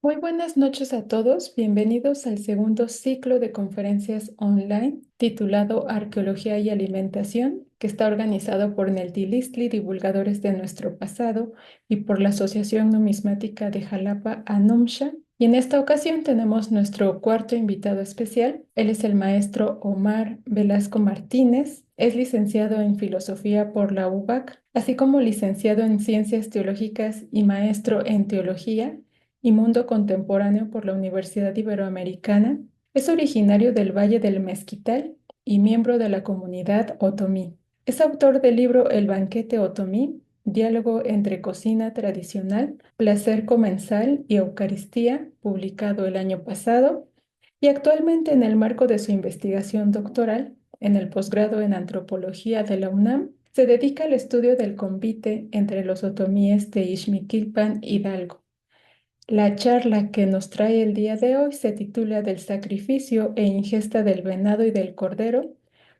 Muy buenas noches a todos. Bienvenidos al segundo ciclo de conferencias online titulado Arqueología y Alimentación, que está organizado por Neltilistli, divulgadores de nuestro pasado, y por la Asociación Numismática de Jalapa, ANUMSHA. Y en esta ocasión tenemos nuestro cuarto invitado especial. Él es el maestro Omar Velasco Martínez. Es licenciado en Filosofía por la UBAC, así como licenciado en Ciencias Teológicas y maestro en Teología y Mundo Contemporáneo por la Universidad Iberoamericana. Es originario del Valle del Mezquital y miembro de la comunidad otomí. Es autor del libro El banquete otomí, diálogo entre cocina tradicional, placer comensal y Eucaristía, publicado el año pasado, y actualmente en el marco de su investigación doctoral en el posgrado en antropología de la UNAM, se dedica al estudio del convite entre los otomíes de Ixmiquilpan, Hidalgo. La charla que nos trae el día de hoy se titula Del sacrificio e ingesta del venado y del cordero,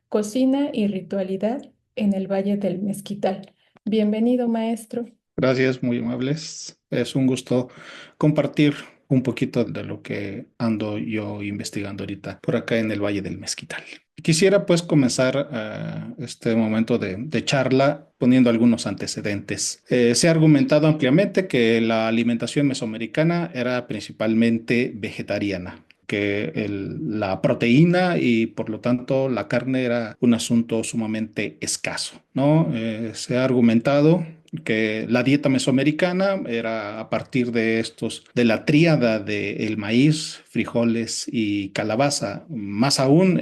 cocina y ritualidad en el Valle del Mezquital. Bienvenido, maestro. Gracias, muy amables. Es un gusto compartir un poquito de lo que ando yo investigando ahorita por acá en el Valle del Mezquital. Quisiera pues comenzar este momento de charla poniendo algunos antecedentes. Se ha argumentado ampliamente que la alimentación mesoamericana era principalmente vegetariana, que la proteína y por lo tanto la carne era un asunto sumamente escaso, ¿no? Se ha argumentado que la dieta mesoamericana era a partir de de la tríada de el maíz, frijoles y calabaza. Más aún,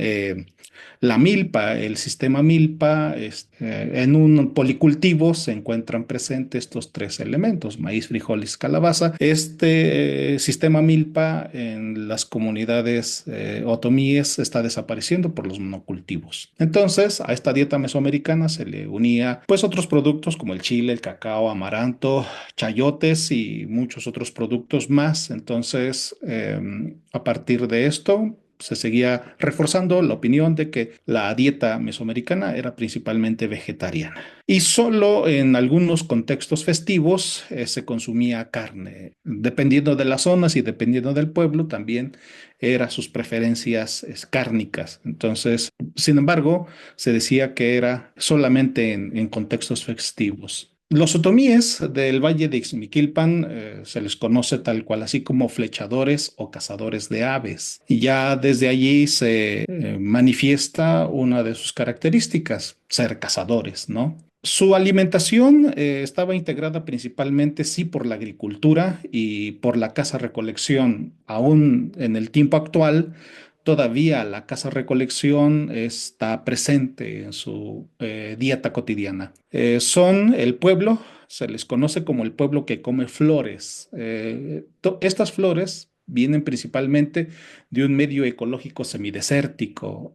la milpa, el sistema milpa, en un policultivo se encuentran presentes estos tres elementos, maíz, frijoles, calabaza. Este sistema milpa en las comunidades otomíes está desapareciendo por los monocultivos. Entonces, a esta dieta mesoamericana se le unía pues otros productos como el chile, el cacao, amaranto, chayotes y muchos otros productos más. Entonces, a partir de esto, se seguía reforzando la opinión de que la dieta mesoamericana era principalmente vegetariana. Y solo en algunos contextos festivos se consumía carne. Dependiendo de las zonas y dependiendo del pueblo, también eran sus preferencias cárnicas. Entonces, sin embargo, se decía que era solamente en contextos festivos. Los otomíes del Valle de Ixmiquilpan se les conoce tal cual, así como flechadores o cazadores de aves. Y ya desde allí se manifiesta una de sus características, ser cazadores, ¿no? Su alimentación estaba integrada principalmente, sí, por la agricultura y por la caza-recolección. Aún en el tiempo actual, todavía la caza-recolección está presente en su dieta cotidiana. Son el pueblo, se les conoce como el pueblo que come flores. Estas flores vienen principalmente de un medio ecológico semidesértico.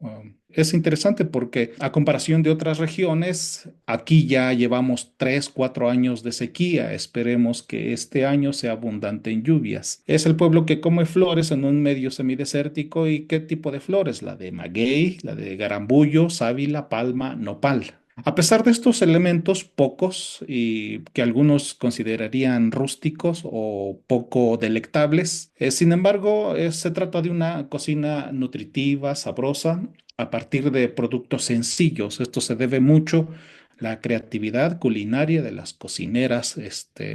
Es interesante porque a comparación de otras regiones, aquí ya llevamos 3, 4 años de sequía. Esperemos que este año sea abundante en lluvias. Es el pueblo que come flores en un medio semidesértico. ¿Y qué tipo de flores? La de maguey, la de garambullo, sábila, palma, nopal. A pesar de estos elementos pocos y que algunos considerarían rústicos o poco delectables, sin embargo, se trata de una cocina nutritiva, sabrosa, a partir de productos sencillos. Esto se debe mucho a la creatividad culinaria de las cocineras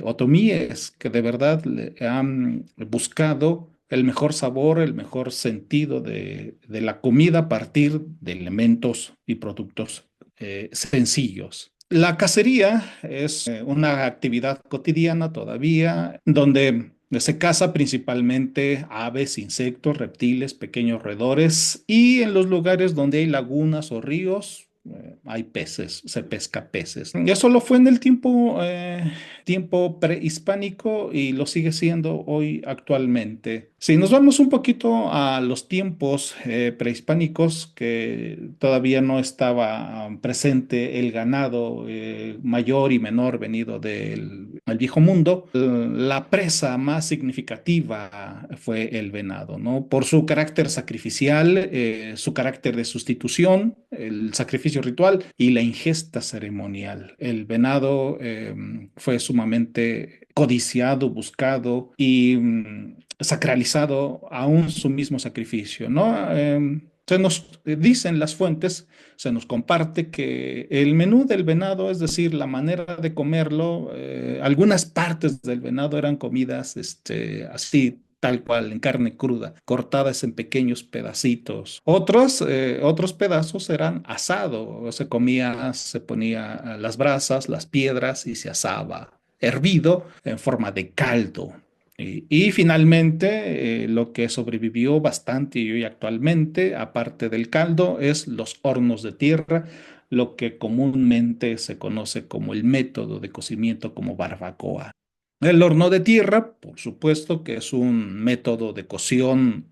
otomíes, que de verdad han buscado el mejor sabor, el mejor sentido de la comida a partir de elementos y productos sencillos. La cacería es una actividad cotidiana todavía, donde se caza principalmente aves, insectos, reptiles, pequeños roedores y en los lugares donde hay lagunas o ríos. Hay peces, se pesca peces. Eso lo fue en el tiempo prehispánico y lo sigue siendo hoy actualmente. Si nos vamos un poquito a los tiempos prehispánicos, que todavía no estaba presente el ganado mayor y menor venido del viejo mundo, la presa más significativa fue el venado, ¿no? Por su carácter sacrificial, su carácter de sustitución, el sacrificio ritual y la ingesta ceremonial. El venado fue sumamente codiciado, buscado y sacralizado aún su mismo sacrificio, ¿no? Se nos dicen las fuentes, se nos comparte que el menú del venado, es decir, la manera de comerlo, algunas partes del venado eran comidas así, tal cual, en carne cruda, cortadas en pequeños pedacitos. Otros pedazos eran asado, se comía, se ponía a las brasas, las piedras y se asaba, hervido en forma de caldo. Y finalmente, lo que sobrevivió bastante y hoy actualmente, aparte del caldo, es los hornos de tierra, lo que comúnmente se conoce como el método de cocimiento como barbacoa. El horno de tierra, por supuesto, que es un método de cocción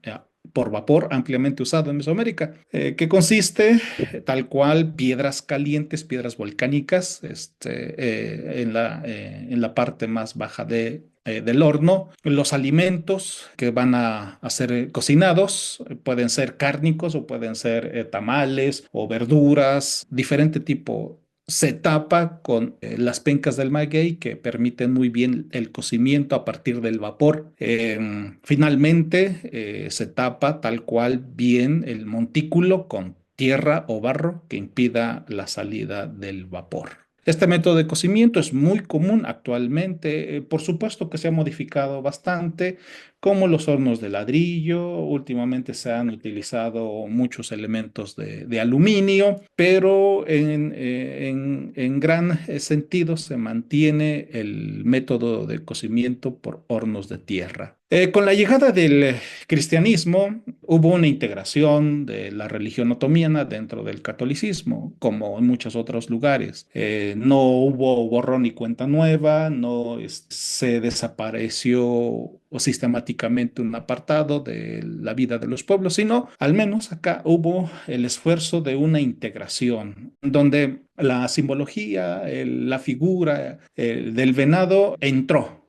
por vapor ampliamente usado en Mesoamérica, que consiste tal cual piedras calientes, piedras volcánicas, en la parte más baja del horno. Los alimentos que van a ser cocinados pueden ser cárnicos o pueden ser tamales o verduras, diferente tipo. Se tapa con las pencas del maguey que permiten muy bien el cocimiento a partir del vapor. Finalmente, se tapa tal cual bien el montículo con tierra o barro que impida la salida del vapor. Este método de cocimiento es muy común actualmente, por supuesto que se ha modificado bastante, como los hornos de ladrillo. Últimamente se han utilizado muchos elementos de aluminio, pero en gran sentido se mantiene el método de cocimiento por hornos de tierra. Con la llegada del cristianismo hubo una integración de la religión otomana dentro del catolicismo, como en muchos otros lugares. No hubo borrón y cuenta nueva, no se desapareció o sistemáticamente un apartado de la vida de los pueblos, sino al menos acá hubo el esfuerzo de una integración, donde la simbología, la figura del venado entró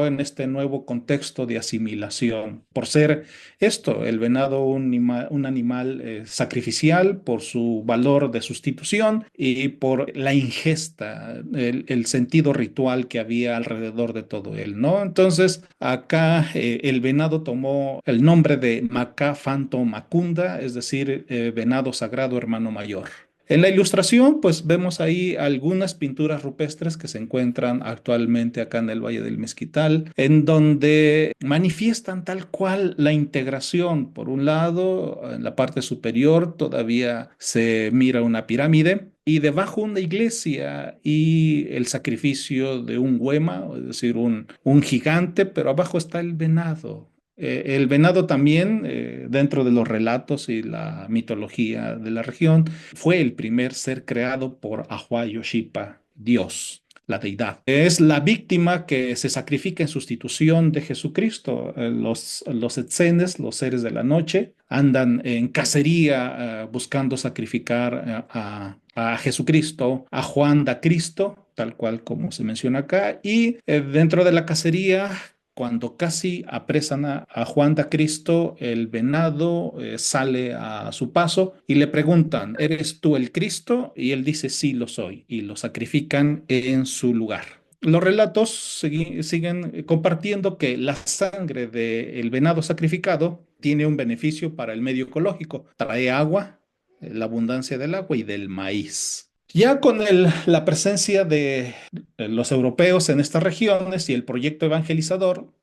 en este nuevo contexto de asimilación, por ser esto, el venado, un animal sacrificial por su valor de sustitución y por la ingesta, el sentido ritual que había alrededor de todo él, ¿no? Entonces, acá el venado tomó el nombre de Macá Fanto Macunda, es decir, venado sagrado hermano mayor. En la ilustración, pues vemos ahí algunas pinturas rupestres que se encuentran actualmente acá en el Valle del Mezquital, en donde manifiestan tal cual la integración. Por un lado, en la parte superior todavía se mira una pirámide y debajo una iglesia y el sacrificio de un huema, es decir, un gigante, pero abajo está el venado. El venado también, dentro de los relatos y la mitología de la región, fue el primer ser creado por Ahua Yoshipa, Dios, la deidad. Es la víctima que se sacrifica en sustitución de Jesucristo. Los etzenes, los seres de la noche, andan en cacería buscando sacrificar a Jesucristo, a Juan da Cristo, tal cual como se menciona acá, y dentro de la cacería, cuando casi apresan a Juan de Cristo, el venado sale a su paso y le preguntan, ¿eres tú el Cristo? Y él dice, sí, lo soy, y lo sacrifican en su lugar. Los relatos siguen compartiendo que la sangre del venado sacrificado tiene un beneficio para el medio ecológico. Trae agua, la abundancia del agua y del maíz. Ya con la presencia de los europeos en estas regiones y el proyecto evangelizador,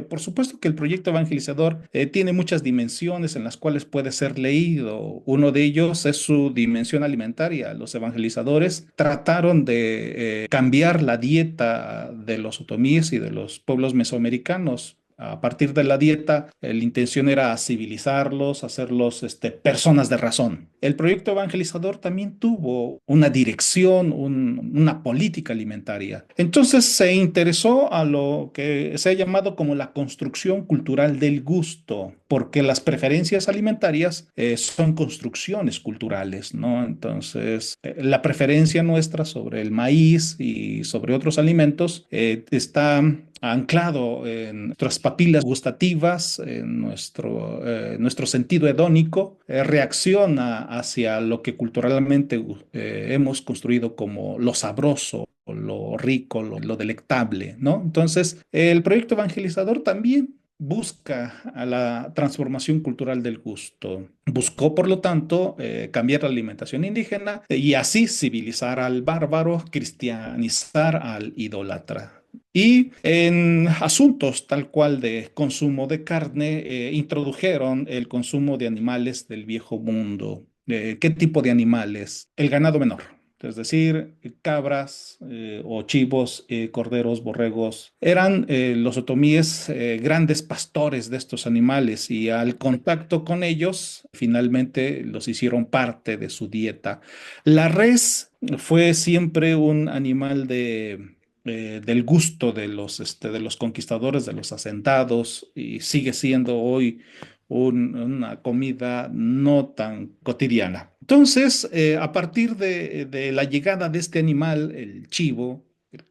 por supuesto que el proyecto evangelizador tiene muchas dimensiones en las cuales puede ser leído. Uno de ellos es su dimensión alimentaria. Los evangelizadores trataron de cambiar la dieta de los otomíes y de los pueblos mesoamericanos. A partir de la dieta, la intención era civilizarlos, hacerlos personas de razón. El proyecto evangelizador también tuvo una dirección, una política alimentaria. Entonces se interesó a lo que se ha llamado como la construcción cultural del gusto, porque las preferencias alimentarias son construcciones culturales, ¿no? Entonces, la preferencia nuestra sobre el maíz y sobre otros alimentos está anclado en nuestras papilas gustativas, en nuestro sentido hedónico, reacciona hacia lo que culturalmente hemos construido como lo sabroso, lo rico, lo delectable, ¿no? Entonces, el proyecto evangelizador también busca a la transformación cultural del gusto. Buscó, por lo tanto, cambiar la alimentación indígena y así civilizar al bárbaro, cristianizar al idólatra. Y en asuntos tal cual de consumo de carne, introdujeron el consumo de animales del viejo mundo. ¿Qué tipo de animales? El ganado menor. Es decir, cabras o chivos, corderos, borregos, eran los otomíes grandes pastores de estos animales y al contacto con ellos, finalmente los hicieron parte de su dieta. La res fue siempre un animal del gusto de los conquistadores, de los asentados, y sigue siendo hoy una comida no tan cotidiana. Entonces, a partir de la llegada de este animal, el chivo,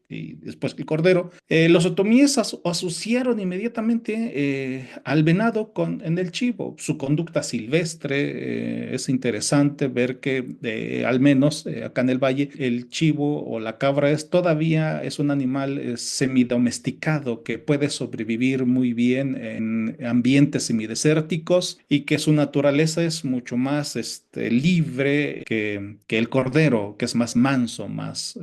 y después el cordero, los otomíes asociaron inmediatamente al venado en el chivo. Su conducta silvestre, es interesante ver que al menos acá en el valle el chivo o la cabra es un animal semidomesticado que puede sobrevivir muy bien en ambientes semidesérticos y que su naturaleza es mucho más libre que el cordero, que es más manso, más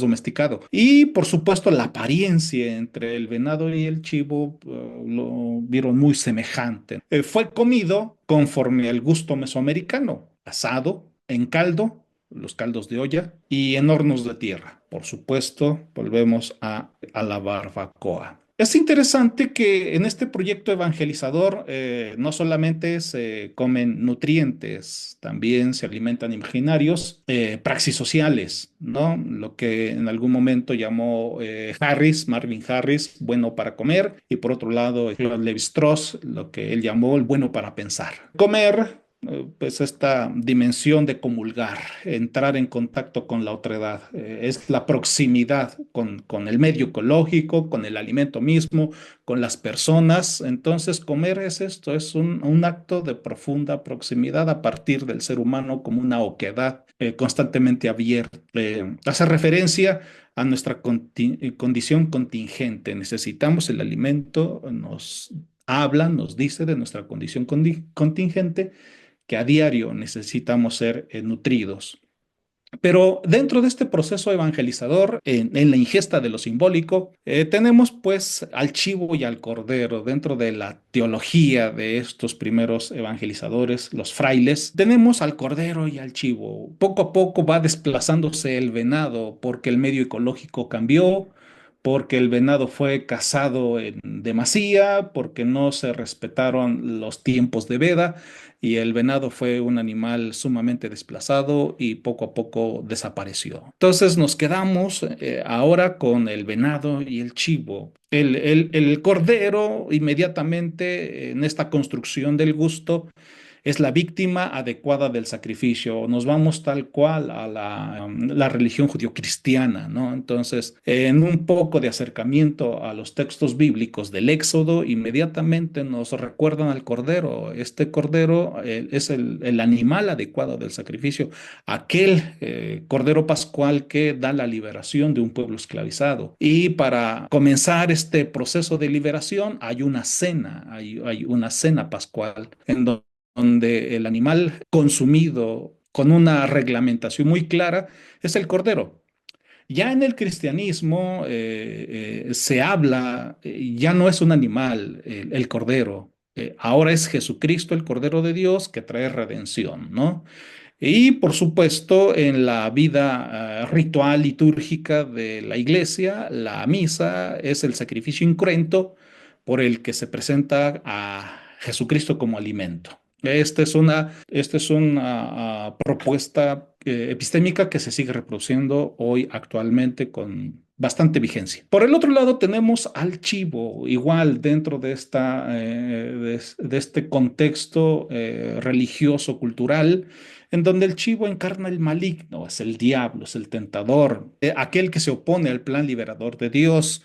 domesticado. Y por supuesto la apariencia entre el venado y el chivo lo vieron muy semejante. Fue comido conforme al gusto mesoamericano, asado, en caldo, los caldos de olla y en hornos de tierra. Por supuesto, volvemos a la barbacoa. Es interesante que en este proyecto evangelizador no solamente se comen nutrientes, también se alimentan imaginarios, praxis sociales, ¿no? Lo que en algún momento llamó Marvin Harris, bueno para comer, y por otro lado, Claude Lévi-Strauss, lo que él llamó el bueno para pensar. Comer pues esta dimensión de comulgar, entrar en contacto con la otredad, es la proximidad con el medio ecológico, con el alimento mismo, con las personas. Entonces, comer es esto, es un acto de profunda proximidad a partir del ser humano como una oquedad constantemente abierta. Hace referencia a nuestra condición contingente. Necesitamos el alimento, nos habla, nos dice de nuestra condición contingente que a diario necesitamos ser nutridos. Pero dentro de este proceso evangelizador, en la ingesta de lo simbólico, tenemos pues al chivo y al cordero. Dentro de la teología de estos primeros evangelizadores, los frailes, tenemos al cordero y al chivo. Poco a poco va desplazándose el venado porque el medio ecológico cambió, porque el venado fue cazado en demasía, porque no se respetaron los tiempos de veda y el venado fue un animal sumamente desplazado y poco a poco desapareció. Entonces nos quedamos ahora con el venado y el chivo. El cordero inmediatamente en esta construcción del gusto es la víctima adecuada del sacrificio. Nos vamos tal cual a la religión judio-cristiana, ¿no? Entonces, en un poco de acercamiento a los textos bíblicos del Éxodo, inmediatamente nos recuerdan al cordero. Este cordero es el animal adecuado del sacrificio, aquel cordero pascual que da la liberación de un pueblo esclavizado. Y para comenzar este proceso de liberación hay una cena, hay una cena pascual en donde el animal consumido con una reglamentación muy clara es el cordero. Ya en el cristianismo se habla, ya no es un animal el cordero, ahora es Jesucristo el Cordero de Dios que trae redención, ¿no? Y por supuesto, en la vida ritual litúrgica de la iglesia, la misa es el sacrificio incruento por el que se presenta a Jesucristo como alimento. Esta es una propuesta epistémica que se sigue reproduciendo hoy actualmente con bastante vigencia. Por el otro lado tenemos al chivo, igual dentro de este contexto religioso, cultural, en donde el chivo encarna el maligno, es el diablo, es el tentador, aquel que se opone al plan liberador de Dios.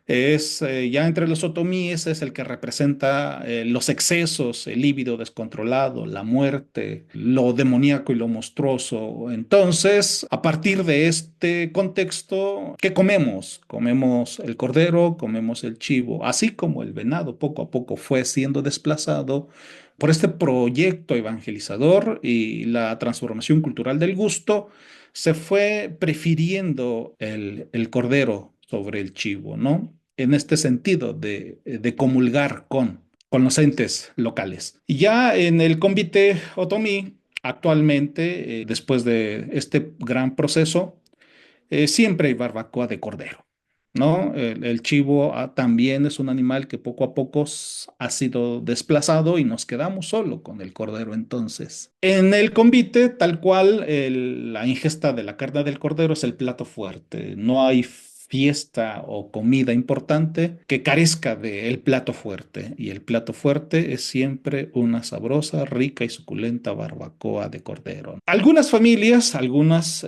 Es ya entre los otomíes es el que representa los excesos, el líbido descontrolado, la muerte, lo demoníaco y lo monstruoso. Entonces, a partir de este contexto, ¿qué comemos? Comemos el cordero, comemos el chivo, así como el venado poco a poco fue siendo desplazado por este proyecto evangelizador y la transformación cultural del gusto, se fue prefiriendo el cordero sobre el chivo, ¿no? En este sentido de comulgar con los entes locales. Y ya en el convite otomí, actualmente, después de este gran proceso, siempre hay barbacoa de cordero, ¿no? El chivo también es un animal que poco a poco ha sido desplazado y nos quedamos solo con el cordero entonces. En el convite, tal cual, la ingesta de la carne del cordero es el plato fuerte. No hay fiesta o comida importante que carezca del plato fuerte. Y el plato fuerte es siempre una sabrosa, rica y suculenta barbacoa de cordero. Algunas familias, algunas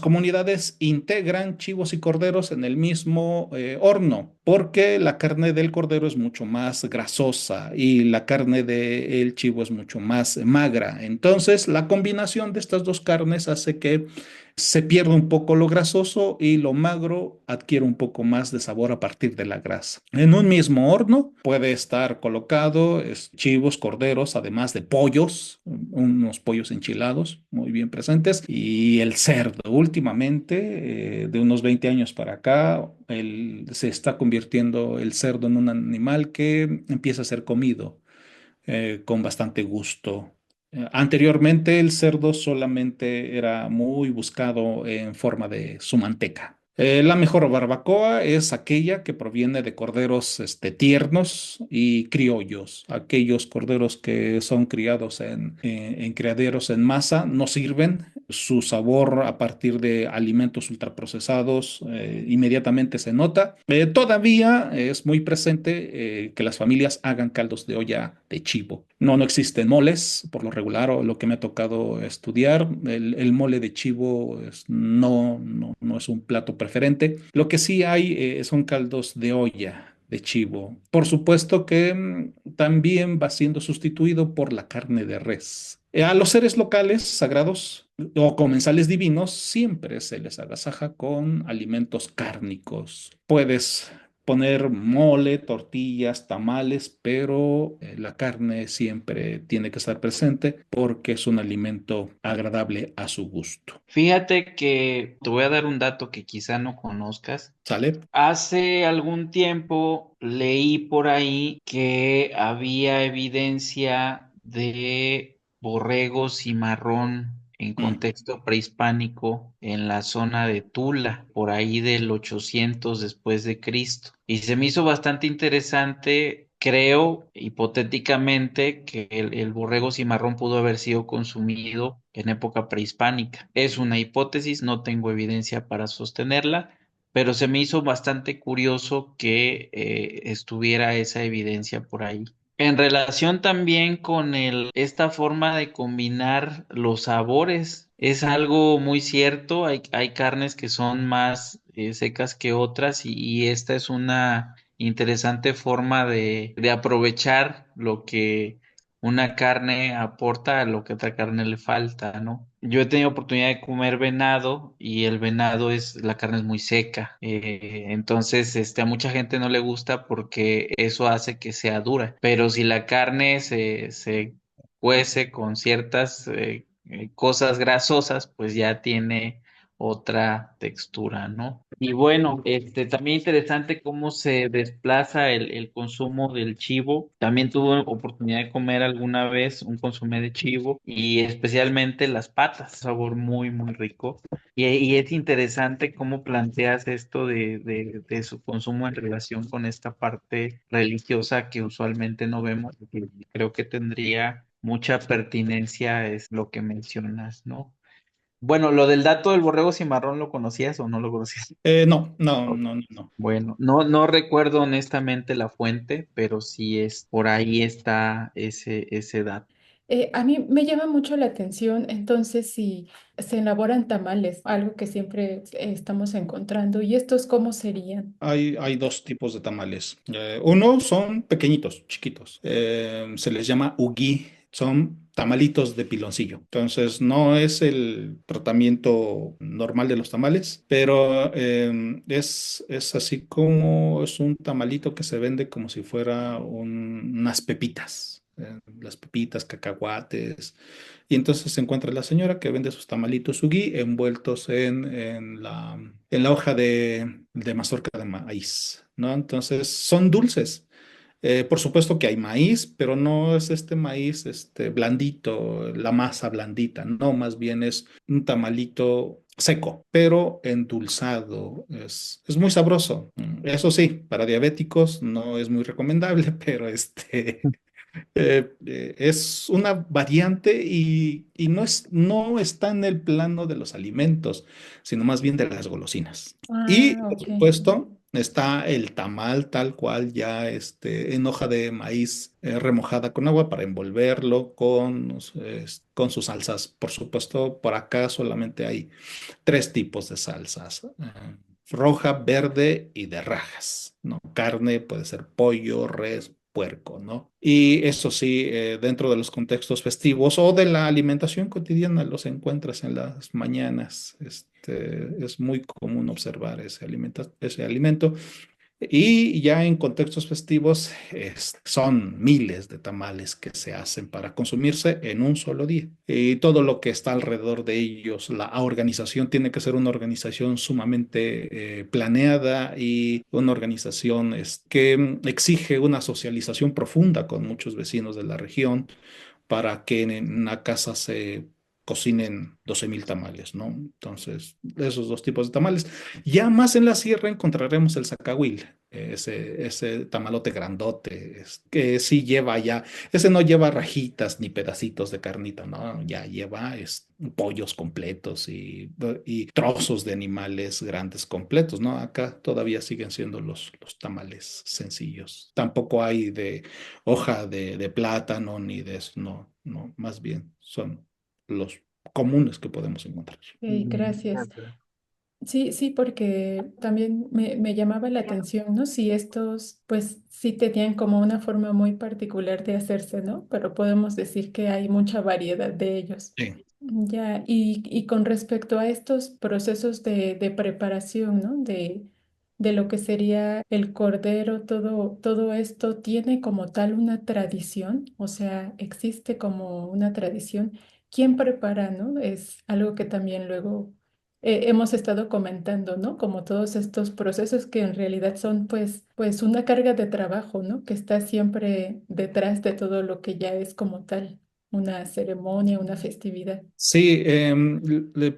comunidades integran chivos y corderos en el mismo horno, porque la carne del cordero es mucho más grasosa y la carne del chivo es mucho más magra. Entonces, la combinación de estas dos carnes hace que se pierde un poco lo grasoso y lo magro adquiere un poco más de sabor a partir de la grasa. En un mismo horno puede estar colocado chivos, corderos, además de pollos, unos pollos enchilados muy bien presentes, y el cerdo. Últimamente, de unos 20 años para acá, se está convirtiendo el cerdo en un animal que empieza a ser comido con bastante gusto. Anteriormente el cerdo solamente era muy buscado en forma de su manteca. La mejor barbacoa es aquella que proviene de corderos tiernos y criollos. Aquellos corderos que son criados en criaderos en masa no sirven. Su sabor a partir de alimentos ultraprocesados inmediatamente se nota. Todavía es muy presente que las familias hagan caldos de olla de chivo. No, no existen moles, por lo regular, o lo que me ha tocado estudiar. El mole de chivo no es un plato preferente. Lo que sí hay son caldos de olla de chivo. Por supuesto que también va siendo sustituido por la carne de res. A los seres locales sagrados o comensales divinos siempre se les agasaja con alimentos cárnicos. Puedes poner mole, tortillas, tamales, pero la carne siempre tiene que estar presente porque es un alimento agradable a su gusto. Fíjate que te voy a dar un dato que quizá no conozcas. ¿Sale? Hace algún tiempo leí por ahí que había evidencia de borrego cimarrón en Mm. contexto prehispánico en la zona de Tula, por ahí del 800 después de Cristo. Y se me hizo bastante interesante, creo, hipotéticamente, que el borrego cimarrón pudo haber sido consumido en época prehispánica. Es una hipótesis, no tengo evidencia para sostenerla, pero se me hizo bastante curioso que estuviera esa evidencia por ahí. En relación también con esta forma de combinar los sabores, es algo muy cierto. Hay carnes que son más secas que otras y esta es una interesante forma de aprovechar lo que una carne aporta a lo que otra carne le falta, ¿no? Yo he tenido oportunidad de comer venado y el venado la carne es muy seca. Entonces, a mucha gente no le gusta porque eso hace que sea dura. Pero si la carne se cuece con ciertas cosas grasosas, pues ya tiene otra textura, ¿no? Y bueno, también interesante cómo se desplaza el consumo del chivo. También tuve oportunidad de comer alguna vez un consomé de chivo y especialmente las patas, sabor muy, muy rico. Y es interesante cómo planteas esto de su consumo en relación con esta parte religiosa que usualmente no vemos. Y creo que tendría mucha pertinencia es lo que mencionas, ¿no? Bueno, lo del dato del borrego cimarrón, ¿lo conocías o no lo conocías? No, no, Ok. no, no, no. Bueno, no recuerdo honestamente la fuente, pero sí es por ahí está ese dato. A mí me llama mucho la atención, entonces, si se elaboran tamales, algo que siempre estamos encontrando, ¿y estos cómo serían? Hay dos tipos de tamales. Uno son pequeñitos, chiquitos. Se les llama ugui. Son tamalitos de piloncillo. Entonces, no es el tratamiento normal de los tamales, pero es así como es un tamalito que se vende como si fuera unas pepitas. Las pepitas, cacahuates. Y entonces se encuentra la señora que vende sus tamalitos sugí envueltos en la hoja de mazorca de maíz, ¿no? Entonces son dulces. Por supuesto que hay maíz, pero no es este maíz blandito, la masa blandita, no, más bien es un tamalito seco, pero endulzado. Es muy sabroso. Eso sí, para diabéticos no es muy recomendable, pero es una variante y no está en el plano de los alimentos, sino más bien de las golosinas. Y, Ah, por ok. supuesto, está el tamal tal cual, ya en hoja de maíz remojada con agua para envolverlo con sus salsas. Por supuesto, por acá solamente hay tres tipos de salsas. Roja, verde y de rajas, ¿no? Carne puede ser pollo, res, puerco, ¿no? Y eso sí, dentro de los contextos festivos o de la alimentación cotidiana los encuentras en las mañanas. Es muy común observar ese alimento. Y ya en contextos festivos son miles de tamales que se hacen para consumirse en un solo día. Y todo lo que está alrededor de ellos, la organización tiene que ser una organización sumamente planeada y una organización que exige una socialización profunda con muchos vecinos de la región para que en una casa se cocinen 12,000 tamales, ¿no? Entonces, esos dos tipos de tamales. Ya más en la sierra encontraremos el zacahuil, ese tamalote grandote, que sí lleva ya, ese no lleva rajitas ni pedacitos de carnita, ¿no? Ya lleva pollos completos y trozos de animales grandes completos, ¿no? Acá todavía siguen siendo los tamales sencillos. Tampoco hay de hoja de plátano ni de eso, no, no, más bien son los comunes que podemos encontrar. Ok, gracias. Sí, sí, porque también me llamaba la atención, ¿no? Si estos, pues sí tenían como una forma muy particular de hacerse, ¿no? Pero podemos decir que hay mucha variedad de ellos. Sí. Ya, y con respecto a estos procesos de preparación, ¿no? De lo que sería el cordero, todo esto tiene como tal una tradición, o sea, existe como una tradición. ¿Quién prepara, no? Es algo que también luego hemos estado comentando, ¿no? Como todos estos procesos que en realidad son pues una carga de trabajo, ¿no? Que está siempre detrás de todo lo que ya es como tal una ceremonia, una festividad. Sí,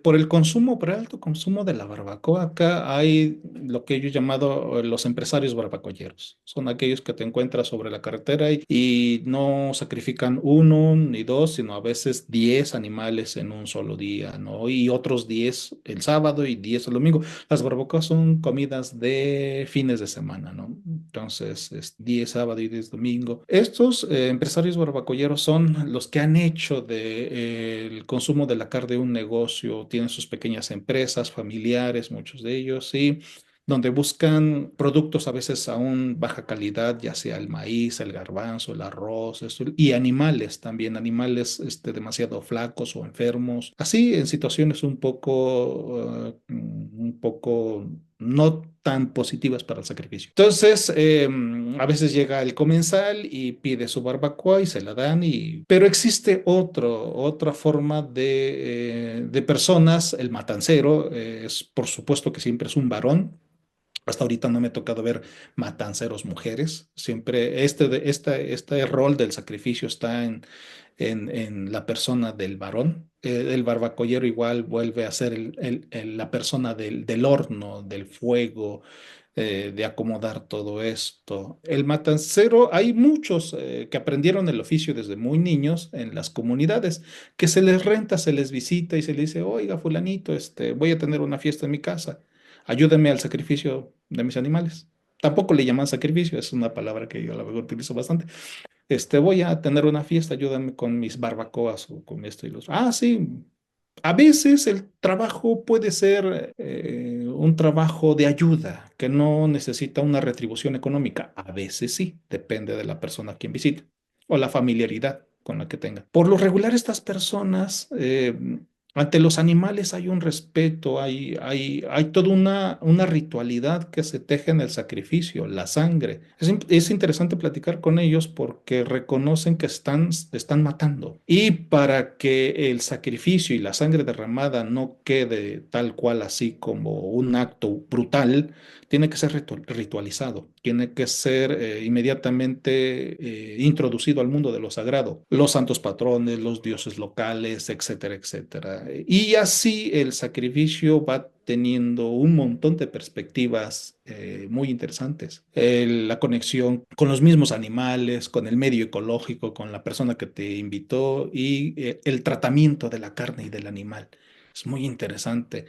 por el consumo, por el alto consumo de la barbacoa, acá hay lo que yo he llamado los empresarios barbacoyeros. Son aquellos que te encuentras sobre la carretera y no sacrifican uno ni dos, sino a veces 10 animales en un solo día, ¿no? Y otros 10 el sábado y 10 el domingo. Las barbacoas son comidas de fines de semana, ¿no? Entonces, es 10 sábado y 10 domingo. Estos empresarios barbacoyeros son los que han hecho el consumo de la carne un negocio, tienen sus pequeñas empresas familiares, muchos de ellos, y donde buscan productos a veces aún baja calidad, ya sea el maíz, el garbanzo, el arroz, y animales también, animales demasiado flacos o enfermos, así en situaciones un poco no tan positivas para el sacrificio. Entonces, a veces llega el comensal y pide su barbacoa y se la dan, pero existe otra forma de personas, el matancero, por supuesto que siempre es un varón. Hasta ahorita no me ha tocado ver matanceros mujeres. Siempre este rol del sacrificio está en la persona del varón. El barbacoyero igual vuelve a ser la persona del horno, del fuego, de acomodar todo esto. El matancero, hay muchos que aprendieron el oficio desde muy niños en las comunidades, que se les renta, se les visita y se les dice, oiga, fulanito, voy a tener una fiesta en mi casa, ayúdeme al sacrificio de mis animales. Tampoco le llaman sacrificio, es una palabra que yo la utilizo bastante, voy a tener una fiesta, ayúdame con mis barbacoas o con esto y los. Ah, sí. A veces el trabajo puede ser un trabajo de ayuda que no necesita una retribución económica. A veces sí, depende de la persona a quien visite o la familiaridad con la que tenga. Por lo regular, estas personas, ante los animales hay un respeto, hay toda una ritualidad que se teje en el sacrificio, la sangre. Es interesante platicar con ellos porque reconocen que están matando. Y para que el sacrificio y la sangre derramada no quede tal cual así como un acto brutal, tiene que ser ritualizado, tiene que ser inmediatamente introducido al mundo de lo sagrado, los santos patrones, los dioses locales, etcétera, etcétera. Y así el sacrificio va teniendo un montón de perspectivas muy interesantes. La conexión con los mismos animales, con el medio ecológico, con la persona que te invitó y el tratamiento de la carne y del animal. Es muy interesante.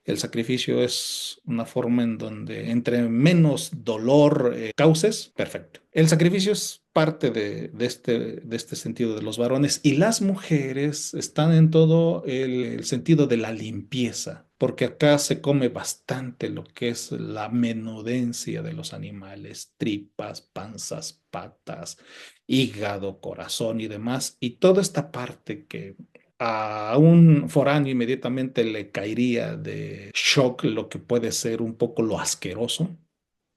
El sacrificio es una forma en donde entre menos dolor causes, perfecto. El sacrificio es parte de este sentido de los varones y las mujeres están en todo el sentido de la limpieza, porque acá se come bastante lo que es la menudencia de los animales, tripas, panzas, patas, hígado, corazón y demás, y toda esta parte que a un foráneo inmediatamente le caería de shock lo que puede ser un poco lo asqueroso,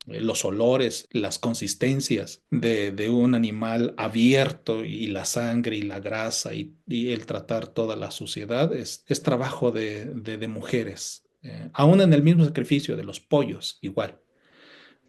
los olores, las consistencias de un animal abierto y la sangre y la grasa y el tratar toda la suciedad es trabajo de mujeres. Aún en el mismo sacrificio de los pollos, igual.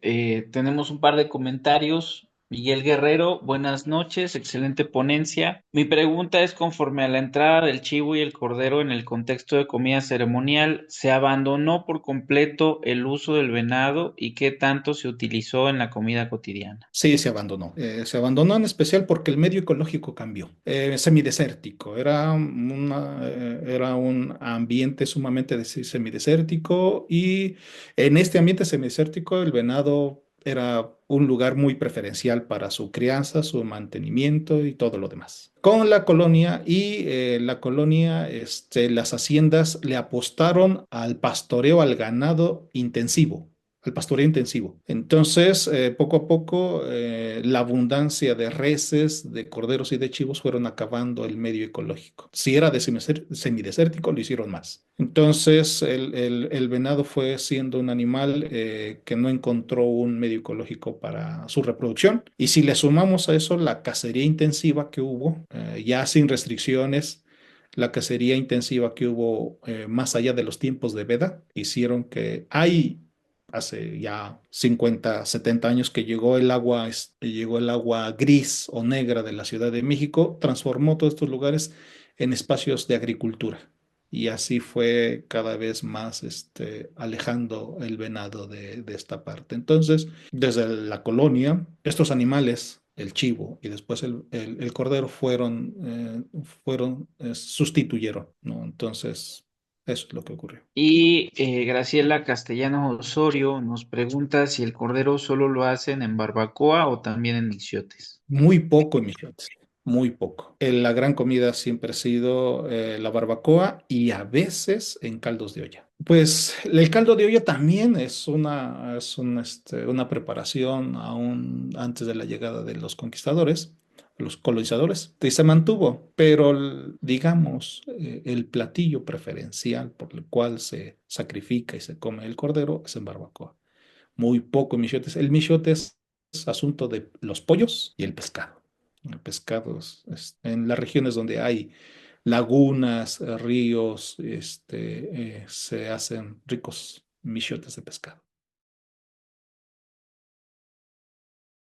Tenemos un par de comentarios. Miguel Guerrero, buenas noches, excelente ponencia. Mi pregunta es, conforme a la entrada del chivo y el cordero en el contexto de comida ceremonial, ¿se abandonó por completo el uso del venado y qué tanto se utilizó en la comida cotidiana? Sí, se abandonó. Se abandonó en especial porque el medio ecológico cambió. Semidesértico. Era un ambiente sumamente semidesértico y en este ambiente semidesértico el venado era un lugar muy preferencial para su crianza, su mantenimiento y todo lo demás. Con la colonia, las haciendas le apostaron al pastoreo al ganado intensivo, al pastoreo intensivo. Entonces, poco a poco, la abundancia de reses, de corderos y de chivos fueron acabando el medio ecológico. Si era de semidesértico, lo hicieron más. Entonces, el venado fue siendo un animal que no encontró un medio ecológico para su reproducción. Y si le sumamos a eso la cacería intensiva que hubo, ya sin restricciones, la cacería intensiva que hubo más allá de los tiempos de veda, hicieron que hay hace ya 50, 70 años que llegó el agua gris o negra de la Ciudad de México, transformó todos estos lugares en espacios de agricultura. Y así fue cada vez más alejando el venado de esta parte. Entonces, desde la colonia, estos animales, el chivo y después el cordero sustituyeron, ¿no? Entonces, eso es lo que ocurrió. Y Graciela Castellanos Osorio nos pregunta si el cordero solo lo hacen en barbacoa o también en michiotes. Muy poco en Michoacán, muy poco. La gran comida siempre ha sido la barbacoa y a veces en caldos de olla. Pues el caldo de olla también es una preparación aún antes de la llegada de los conquistadores, los colonizadores, y se mantuvo, pero digamos, el platillo preferencial por el cual se sacrifica y se come el cordero es en barbacoa. Muy poco michotes. El michote es asunto de los pollos y el pescado. El pescado en las regiones donde hay lagunas, ríos, se hacen ricos michotes de pescado.